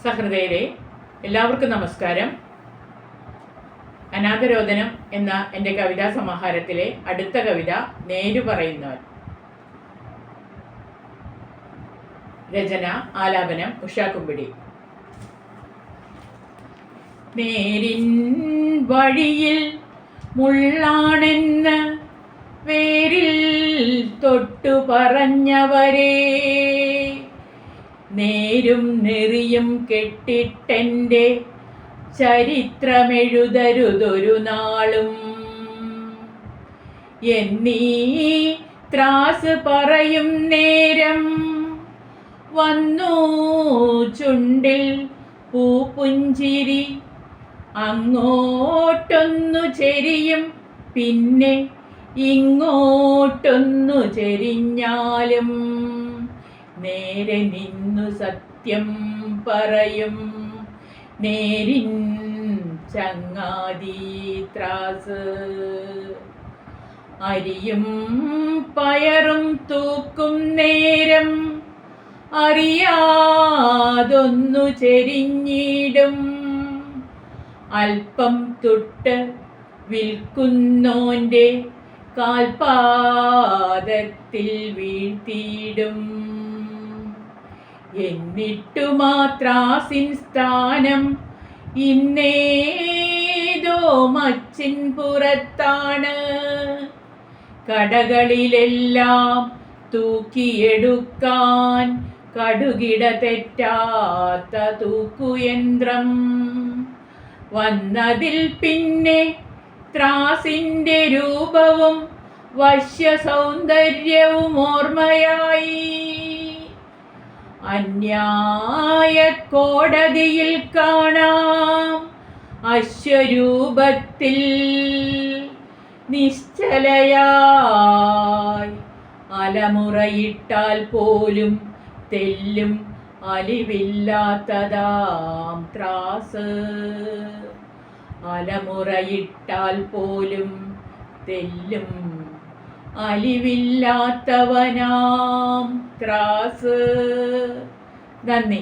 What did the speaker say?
സഹൃദയരെ, എല്ലാവർക്കും നമസ്കാരം. അനാഥരോദനം എന്ന എൻ്റെ കവിതാ സമാഹാരത്തിലെ അടുത്ത കവിത നേരു പറയുന്നവൻ. രചന, ആലാപനം ഉഷാക്കുമ്പിടി. നേരിൻ വഴിയിൽ മുള്ളാണെന്ന് വേരിൽ തൊട്ടു പറഞ്ഞവരെ, നേരും നെറിയും കെട്ടിട്ടെൻ്റെ ചരിത്രമെഴുതരുതൊരു നാളും. എന്നീ ത്രാസ് പറയും നേരം വന്നു ചുണ്ടിൽ പൂപ്പുഞ്ചിരി. അങ്ങോട്ടൊന്നു ചെരിയും പിന്നെ ഇങ്ങോട്ടൊന്നു ചെരിഞ്ഞാലും, നേരെ നിന്നു സത്യം പറയും നേരിൻ ചങ്ങാതി ത്രാസ്. അരിയും പയറും തൂക്കും നേരം അറിയാതൊന്നു ചെരിഞ്ഞിടും. അല്പം തൊട്ട് വിൽക്കുന്നോൻ്റെ കാൽപാദത്തിൽ വീഴ്ത്തിയിടും. എന്നിട്ടു മാത്രാസിൻ സ്ഥാനം ഇന്നേതോ മച്ചിൻ പുറത്താണ്. കടകളിലെല്ലാം തൂക്കിയെടുക്കാൻ കടുകിട തെറ്റാത്ത തൂക്കുയന്ത്രം വന്നതിൽ പിന്നെ ത്രാസിൻ്റെ രൂപവും വശ്യ സൗന്ദര്യവും ഓർമ്മയായി. അന്യായ കോടതിയിൽ കാണാം അശ്വരൂപത്തിൽ നിശ്ചലയായി. അലമുറയിട്ടാൽ പോലും തെല്ലും അലിവില്ലാത്തതാം ത്രാസ്. അലമുറയിട്ടാൽ പോലും തെല്ലും അലിവില്ലാത്തവനാം ത്രാസ്. നന്ദി.